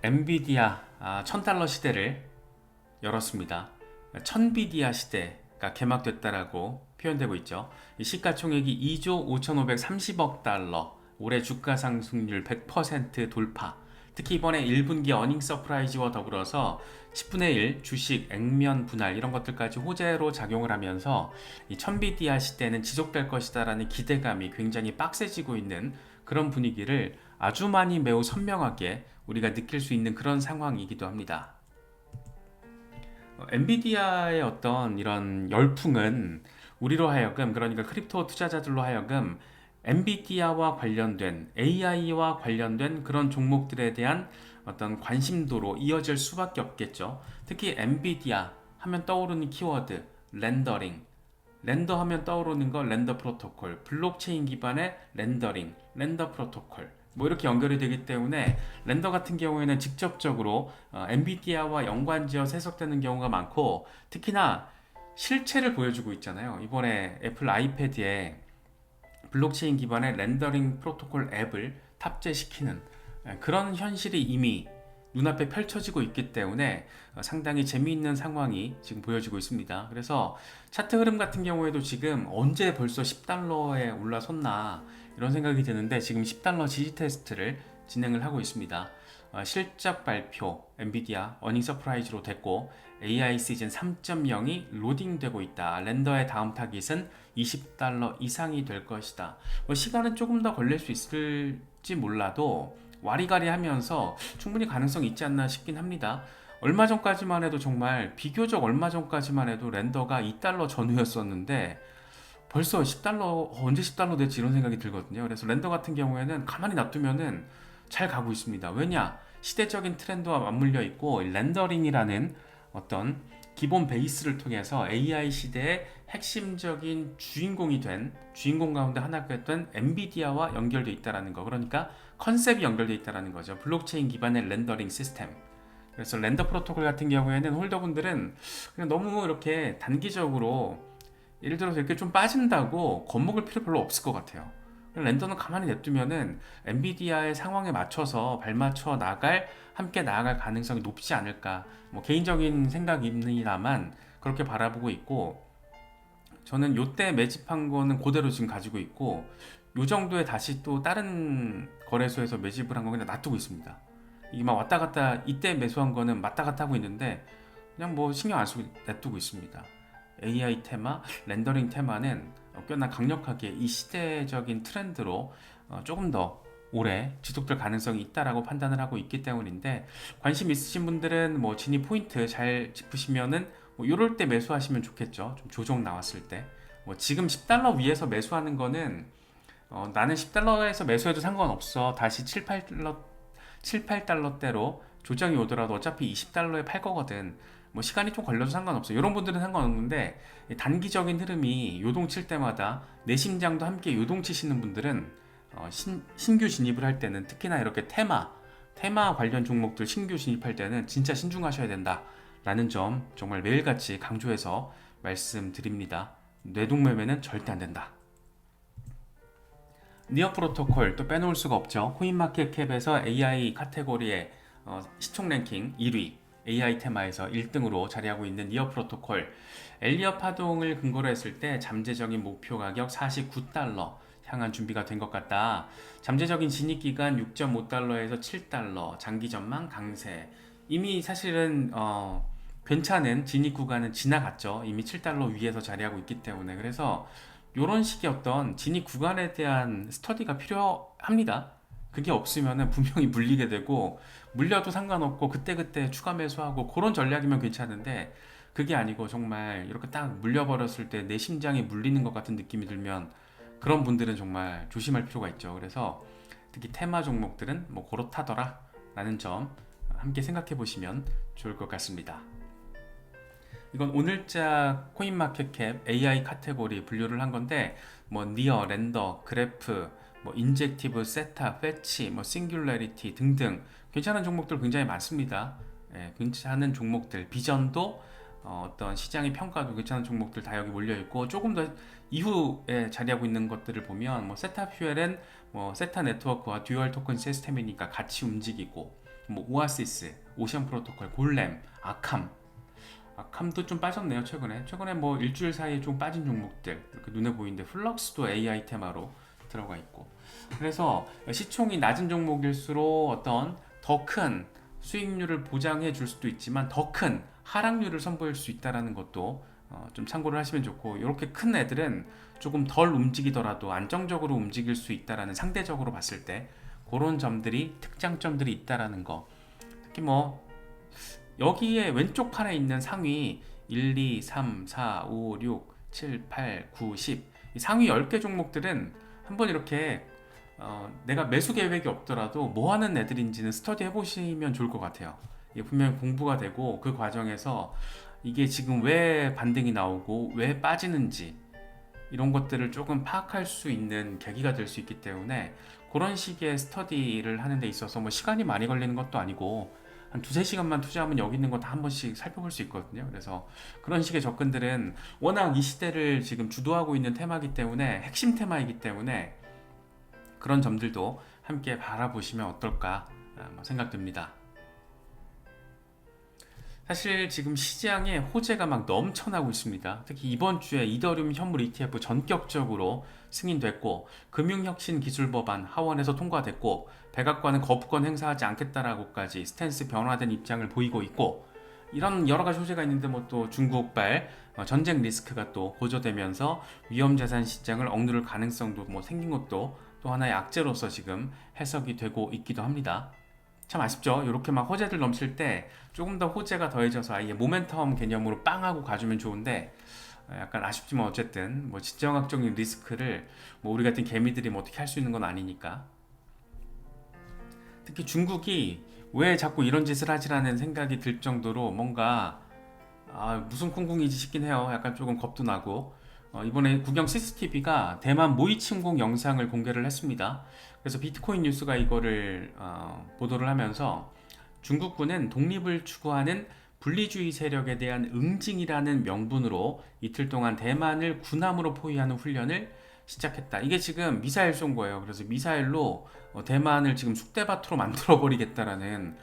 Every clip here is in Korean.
엔비디아 1000달러 시대를 열었습니다. 1000비디아 시대가 개막됐다라고 표현되고 있죠. 이 시가총액이 2조 5530억 달러, 올해 주가 상승률 100% 돌파. 특히 이번에 1분기 어닝 서프라이즈와 더불어서 10분의 1 주식 액면 분할 이런 것들까지 호재로 작용을 하면서 이 1000비디아 시대는 지속될 것이다라는 기대감이 굉장히 빡세지고 있는 그런 분위기를 아주 많이 매우 선명하게 우리가 느낄 수 있는 그런 상황이기도 합니다. 엔비디아의 어떤 이런 열풍은 우리로 하여금, 그러니까 크립토 투자자들로 하여금 엔비디아와 관련된 AI와 관련된 그런 종목들에 대한 어떤 관심도로 이어질 수밖에 없겠죠. 특히 엔비디아 하면 떠오르는 키워드 렌더링, 렌더 하면 떠오르는 거 렌더 프로토콜, 블록체인 기반의 렌더링, 렌더 프로토콜 뭐 이렇게 연결이 되기 때문에 렌더 같은 경우에는 직접적으로 엔비디아와 연관지어 해석되는 경우가 많고, 특히나 실체를 보여주고 있잖아요. 이번에 애플 아이패드에 블록체인 기반의 렌더링 프로토콜 앱을 탑재시키는 그런 현실이 이미 눈앞에 펼쳐지고 있기 때문에 상당히 재미있는 상황이 지금 보여지고 있습니다. 그래서 차트 흐름 같은 경우에도 지금 언제 벌써 10달러에 올라섰나 이런 생각이 드는데, 지금 10달러 지지 테스트를 진행을 하고 있습니다. 실적 발표 엔비디아 어닝 서프라이즈로 됐고, AI 시즌 3.0이 로딩되고 있다. 렌더의 다음 타깃은 20달러 이상이 될 것이다. 시간은 조금 더 걸릴 수 있을지 몰라도 와리가리 하면서 충분히 가능성이 있지 않나 싶긴 합니다. 얼마 전까지만 해도, 정말 비교적 얼마 전까지만 해도 렌더가 2달러 전후였었는데 벌써 10달러, 언제 10달러 될지 이런 생각이 들거든요. 그래서 렌더 같은 경우에는 가만히 놔두면은 잘 가고 있습니다. 왜냐? 시대적인 트렌드와 맞물려 있고, 렌더링이라는 어떤 기본 베이스를 통해서 AI 시대의 핵심적인 주인공 가운데 하나가 된 엔비디아와 연결되어 있다는 거. 그러니까 컨셉이 연결되어 있다는 거죠. 블록체인 기반의 렌더링 시스템. 그래서 렌더 프로토콜 같은 경우에는 홀더분들은 그냥 너무 이렇게 단기적으로, 예를 들어서 이렇게 좀 빠진다고 겁먹을 필요 별로 없을 것 같아요. 렌더는 가만히 냅두면은 엔비디아의 상황에 맞춰서 발맞춰 함께 나아갈 가능성이 높지 않을까. 뭐 개인적인 생각입니다만 그렇게 바라보고 있고, 저는 요때 매집한 거는 그대로 지금 가지고 있고, 요 정도에 다시 또 다른 거래소에서 매집을 한 거 그냥 놔두고 있습니다. 이게 막 왔다 갔다, 이때 매수한 거는 왔다 갔다 하고 있는데 그냥 뭐 신경 안 쓰고 냅두고 있습니다. AI 테마, 렌더링 테마는 꽤나 강력하게 이 시대적인 트렌드로 조금 더 오래 지속될 가능성이 있다라고 판단을 하고 있기 때문인데, 관심 있으신 분들은 뭐 진입 포인트 잘 짚으시면은 뭐 이럴 때 매수하시면 좋겠죠. 좀 조정 나왔을 때. 뭐 지금 10달러 위에서 매수하는 거는 나는 10달러에서 매수해도 상관없어. 다시 8달러대로 조정이 오더라도 어차피 20달러에 팔 거거든. 뭐 시간이 좀 걸려도 상관없어. 이런 분들은 상관없는데, 단기적인 흐름이 요동칠 때마다 내 심장도 함께 요동치시는 분들은 신규 진입을 할 때는, 특히나 이렇게 테마 관련 종목들 신규 진입할 때는 진짜 신중하셔야 된다라는 점 정말 매일같이 강조해서 말씀드립니다. 뇌동매매는 절대 안 된다. 니어 프로토콜 또 빼놓을 수가 없죠. 코인마켓캡에서 AI 카테고리의 시총 랭킹 1위, AI 테마에서 1등으로 자리하고 있는 니어 프로토콜. 엘리엇 파동을 근거로 했을 때 잠재적인 목표 가격 49달러 향한 준비가 된 것 같다. 잠재적인 진입 기간 6.5달러에서 7달러, 장기 전망 강세. 이미 사실은 괜찮은 진입 구간은 지나갔죠. 이미 7달러 위에서 자리하고 있기 때문에. 그래서 이런 식의 어떤 진입 구간에 대한 스터디가 필요합니다. 그게 없으면 분명히 물리게 되고, 물려도 상관없고 그때그때 추가 매수하고 그런 전략이면 괜찮은데, 그게 아니고 정말 이렇게 딱 물려버렸을 때 내 심장이 물리는 것 같은 느낌이 들면 그런 분들은 정말 조심할 필요가 있죠. 그래서 특히 테마 종목들은 뭐 그렇다더라 라는 점 함께 생각해 보시면 좋을 것 같습니다. 이건 오늘자 코인마켓캡 AI 카테고리 분류를 한 건데, 뭐 니어, 렌더, 그래프, 뭐 인젝티브, 세타, 패치, 뭐 싱귤러리티 등등 괜찮은 종목들 굉장히 많습니다. 괜찮은 종목들, 비전도 어떤 시장의 평가도 괜찮은 종목들 다 여기 몰려 있고, 조금 더 이후에 자리하고 있는 것들을 보면 뭐 세타 퓨엘은 뭐 세타 네트워크와 듀얼 토큰 시스템이니까 같이 움직이고, 뭐 오아시스, 오션 프로토콜, 골렘, 아캄도 좀 빠졌네요. 최근에 뭐 일주일 사이에 좀 빠진 종목들 이렇게 눈에 보이는데, 플럭스도 AI 테마로 들어가 있고. 그래서 시총이 낮은 종목일수록 어떤 더 큰 수익률을 보장해 줄 수도 있지만 더 큰 하락률을 선보일 수 있다는 것도 좀 참고를 하시면 좋고, 이렇게 큰 애들은 조금 덜 움직이더라도 안정적으로 움직일 수 있다라는, 상대적으로 봤을 때 그런 점들이, 특장점들이 있다라는 거. 특히 뭐 여기에 왼쪽 판에 있는 상위 1, 2, 3, 4, 5, 6, 7, 8, 9, 10, 이 상위 10개 종목들은 한번 이렇게 내가 매수 계획이 없더라도 뭐 하는 애들인지는 스터디 해보시면 좋을 것 같아요. 이게 분명히 공부가 되고, 그 과정에서 이게 지금 왜 반등이 나오고 왜 빠지는지 이런 것들을 조금 파악할 수 있는 계기가 될 수 있기 때문에, 그런 식의 스터디를 하는 데 있어서 뭐 시간이 많이 걸리는 것도 아니고 한 두세 시간만 투자하면 여기 있는 거 다 한 번씩 살펴볼 수 있거든요. 그래서 그런 식의 접근들은 워낙 이 시대를 지금 주도하고 있는 테마이기 때문에, 핵심 테마이기 때문에 그런 점들도 함께 바라보시면 어떨까 생각됩니다. 사실 지금 시장에 호재가 막 넘쳐나고 있습니다. 특히 이번 주에 이더리움 현물 ETF 전격적으로 승인됐고, 금융혁신기술법안 하원에서 통과됐고, 백악관은 거부권 행사하지 않겠다라고까지 스탠스 변화된 입장을 보이고 있고, 이런 여러 가지 호재가 있는데, 뭐 또 중국발 전쟁 리스크가 또 고조되면서 위험자산 시장을 억누를 가능성도 뭐 생긴 것도 또 하나의 악재로서 지금 해석이 되고 있기도 합니다. 참 아쉽죠. 이렇게 막 호재들 넘칠 때 조금 더 호재가 더해져서 아예 모멘텀 개념으로 빵 하고 가주면 좋은데, 약간 아쉽지만 어쨌든 뭐 지정학적인 리스크를 뭐 우리 같은 개미들이 뭐 어떻게 할 수 있는 건 아니니까. 특히 중국이 왜 자꾸 이런 짓을 하지라는 생각이 들 정도로 뭔가 무슨 쿵쿵이지 싶긴 해요. 약간 조금 겁도 나고. 이번에 국영 CCTV가 대만 모의 침공 영상을 공개를 했습니다. 그래서 비트코인 뉴스가 이거를 보도를 하면서, 중국군은 독립을 추구하는 분리주의 세력에 대한 응징이라는 명분으로 이틀 동안 대만을 군함으로 포위하는 훈련을 시작했다. 이게 지금 미사일 쏜 거예요. 그래서 미사일로 대만을 지금 쑥대밭으로 만들어 버리겠다라는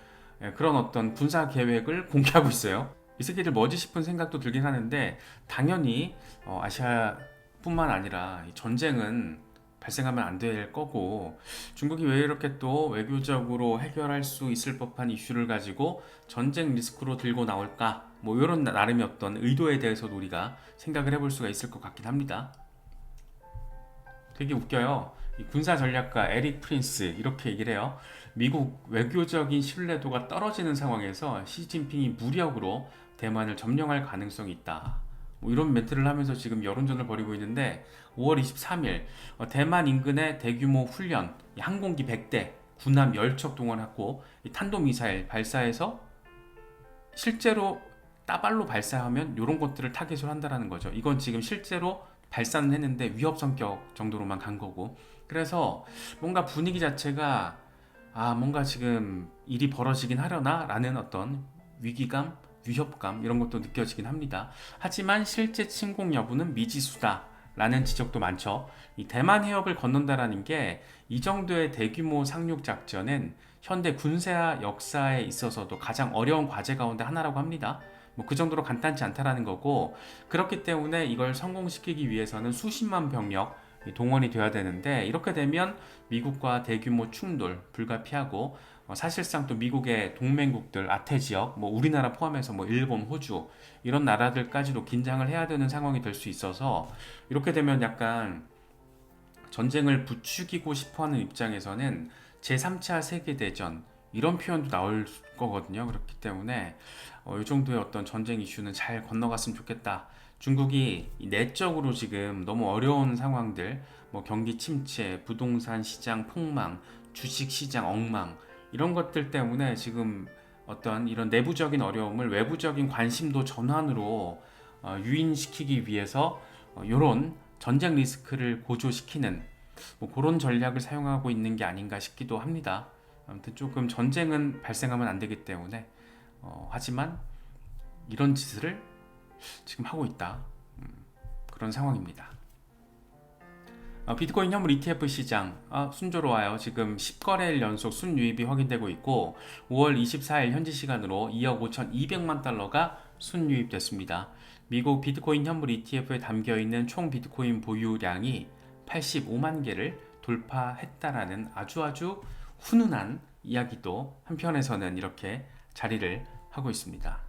그런 어떤 군사 계획을 공개하고 있어요. 이 새끼들 뭐지 싶은 생각도 들긴 하는데, 당연히 아시아뿐만 아니라 이 전쟁은 발생하면 안 될 거고, 중국이 왜 이렇게 또 외교적으로 해결할 수 있을 법한 이슈를 가지고 전쟁 리스크로 들고 나올까, 뭐 이런 나름의 어떤 의도에 대해서도 우리가 생각을 해볼 수가 있을 것 같긴 합니다. 되게 웃겨요. 이 군사 전략가 에릭 프린스 이렇게 얘기를 해요. 미국 외교적인 신뢰도가 떨어지는 상황에서 시진핑이 무력으로 대만을 점령할 가능성이 있다. 뭐 이런 멘트를 하면서 지금 여론전을 벌이고 있는데, 5월 23일 대만 인근의 대규모 훈련, 항공기 100대, 군함 10척 동원하고 탄도미사일 발사해서 실제로 따발로 발사하면 이런 것들을 타겟으로 한다는 거죠. 이건 지금 실제로 발사는 했는데 위협 성격 정도로만 간 거고, 그래서 뭔가 분위기 자체가 뭔가 지금 일이 벌어지긴 하려나 라는 어떤 위기감, 위협감 이런 것도 느껴지긴 합니다. 하지만 실제 침공 여부는 미지수다 라는 지적도 많죠. 이 대만 해협을 건넌다라는 게 이 정도의 대규모 상륙 작전은 현대 군사 역사에 있어서도 가장 어려운 과제 가운데 하나라고 합니다. 뭐 그 정도로 간단치 않다라는 거고, 그렇기 때문에 이걸 성공시키기 위해서는 수십만 병력 동원이 되어야 되는데, 이렇게 되면 미국과 대규모 충돌 불가피하고, 사실상 또 미국의 동맹국들 아태 지역, 뭐 우리나라 포함해서 뭐 일본, 호주 이런 나라들까지도 긴장을 해야 되는 상황이 될 수 있어서, 이렇게 되면 약간 전쟁을 부추기고 싶어하는 입장에서는 제3차 세계대전 이런 표현도 나올 거거든요. 그렇기 때문에 이 정도의 어떤 전쟁 이슈는 잘 건너갔으면 좋겠다. 중국이 내적으로 지금 너무 어려운 상황들, 뭐 경기 침체, 부동산 시장 폭망, 주식 시장 엉망 이런 것들 때문에 지금 어떤 이런 내부적인 어려움을 외부적인 관심도 전환으로 유인시키기 위해서 이런 전쟁 리스크를 고조시키는 뭐 그런 전략을 사용하고 있는 게 아닌가 싶기도 합니다. 아무튼 조금 전쟁은 발생하면 안 되기 때문에 하지만 이런 짓을 지금 하고 있다. 그런 상황입니다. 비트코인 현물 ETF 시장 순조로워요. 지금 10거래일 연속 순유입이 확인되고 있고 5월 24일 현지 시간으로 2억 5,200만 달러가 순유입됐습니다. 미국 비트코인 현물 ETF에 담겨있는 총 비트코인 보유량이 85만 개를 돌파했다라는 아주 훈훈한 이야기도 한편에서는 이렇게 자리를 하고 있습니다.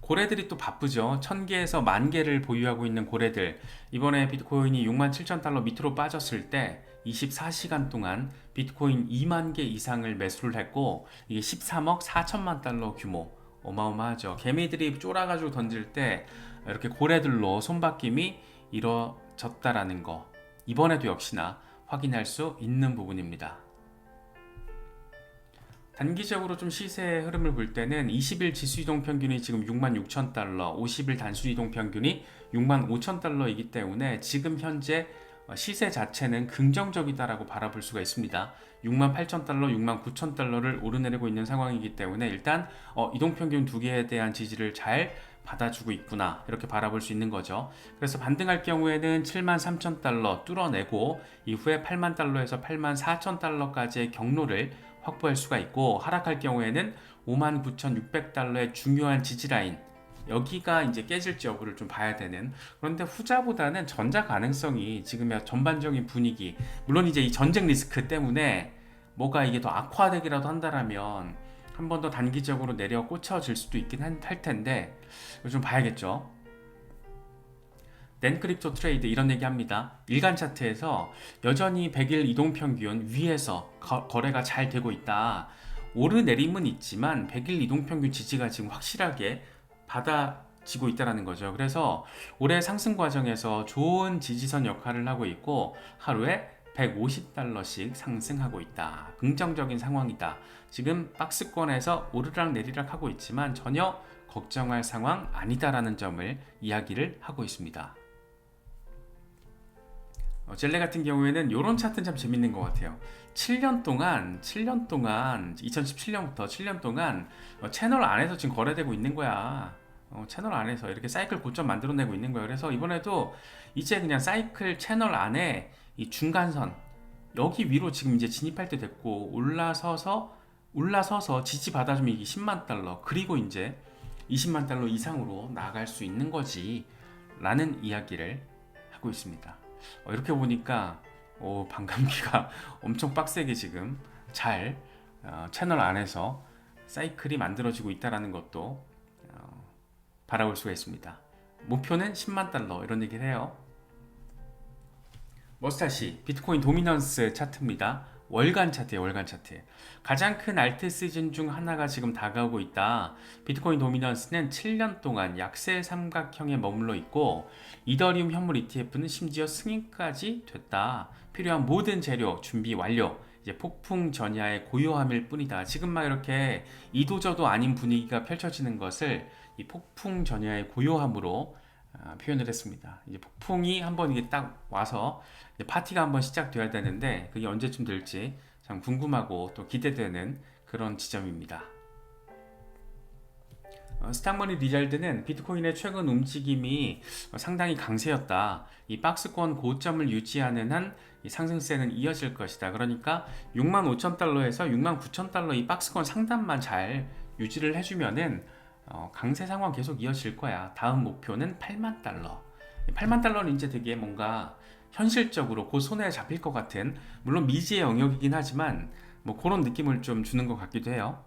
고래들이 또 바쁘죠. 1000개에서 10,000개를 보유하고 있는 고래들. 이번에 비트코인이 67,000달러 밑으로 빠졌을 때 24시간 동안 비트코인 2만 개 이상을 매수를 했고 이게 13억 4천만 달러 규모. 어마어마하죠. 개미들이 쫄아가지고 던질 때 이렇게 고래들로 손바뀜이 이루어졌다라는 거. 이번에도 역시나 확인할 수 있는 부분입니다. 단기적으로 좀 시세 흐름을 볼 때는 20일 지수이동 평균이 지금 66,000달러, 50일 단순이동 평균이 65,000달러이기 때문에 지금 현재 시세 자체는 긍정적이다라고 바라볼 수가 있습니다. 68,000달러, 69,000달러를 오르내리고 있는 상황이기 때문에 일단 이동평균 두 개에 대한 지지를 잘 받아주고 있구나 이렇게 바라볼 수 있는 거죠. 그래서 반등할 경우에는 73,000달러 뚫어내고 이후에 8만 달러에서 84,000달러까지의 경로를 확보할 수가 있고 하락할 경우에는 59,600달러의 중요한 지지라인 여기가 이제 깨질지 여부를 좀 봐야 되는. 그런데 후자보다는 전자 가능성이 지금의 전반적인 분위기, 물론 이제 이 전쟁 리스크 때문에 뭐가 이게 더 악화되기라도 한다라면 한 번 더 단기적으로 내려 꽂혀질 수도 있긴 할 텐데 좀 봐야겠죠. 낸크립토 트레이드 이런 얘기 합니다. 일간 차트에서 여전히 100일 이동평균 위에서 거래가 잘 되고 있다. 오르내림은 있지만 100일 이동평균 지지가 지금 확실하게 받아지고 있다는 거죠. 그래서 올해 상승 과정에서 좋은 지지선 역할을 하고 있고 하루에 150달러씩 상승하고 있다. 긍정적인 상황이다. 지금 박스권에서 오르락 내리락 하고 있지만 전혀 걱정할 상황 아니다라는 점을 이야기를 하고 있습니다. 젤레 같은 경우에는 이런 차트는 참 재밌는 것 같아요. 7년 동안 2017년부터 7년 동안 채널 안에서 지금 거래되고 있는 거야. 채널 안에서 이렇게 사이클 고점 만들어내고 있는 거예요. 그래서 이번에도 이제 그냥 사이클 채널 안에 이 중간선 여기 위로 지금 이제 진입할 때 됐고 올라서서 지지 받아주면 이게 10만 달러 그리고 이제 20만 달러 이상으로 나갈 수 있는 거지 라는 이야기를 하고 있습니다. 이렇게 보니까 반감기가 엄청 빡세게 지금 잘 채널 안에서 사이클이 만들어지고 있다는 것도 바라볼 수가 있습니다. 목표는 10만 달러 이런 얘기를 해요. 머스타시 비트코인 도미넌스 차트입니다. 월간 차트예요. 월간 차트. 가장 큰 알트 시즌 중 하나가 지금 다가오고 있다. 비트코인 도미넌스는 7년 동안 약세 삼각형에 머물러 있고 이더리움 현물 ETF는 심지어 승인까지 됐다. 필요한 모든 재료 준비 완료. 이제 폭풍 전야의 고요함일 뿐이다. 지금 막 이렇게 이도저도 아닌 분위기가 펼쳐지는 것을 이 폭풍 전야의 고요함으로 표현을 했습니다. 이제 폭풍이 한번 이게 딱 와서 이제 파티가 한번 시작돼야 되는데 그게 언제쯤 될지 참 궁금하고 또 기대되는 그런 지점입니다. 스탁머니 리잘드는 비트코인의 최근 움직임이 상당히 강세였다. 이 박스권 고점을 유지하는 한 이 상승세는 이어질 것이다. 그러니까 65,000달러에서 69,000달러 이 박스권 상단만 잘 유지를 해주면은 강세 상황 계속 이어질 거야. 다음 목표는 8만 달러. 8만 달러는 이제 되게 뭔가 현실적으로 그 손에 잡힐 것 같은, 물론 미지의 영역이긴 하지만 뭐 그런 느낌을 좀 주는 것 같기도 해요.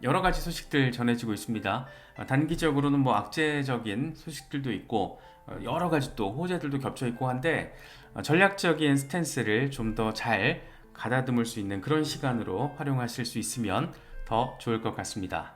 여러 가지 소식들 전해지고 있습니다. 단기적으로는 뭐 악재적인 소식들도 있고 여러 가지 또 호재들도 겹쳐 있고 한데 전략적인 스탠스를 좀 더 잘 가다듬을 수 있는 그런 시간으로 활용하실 수 있으면 더 좋을 것 같습니다.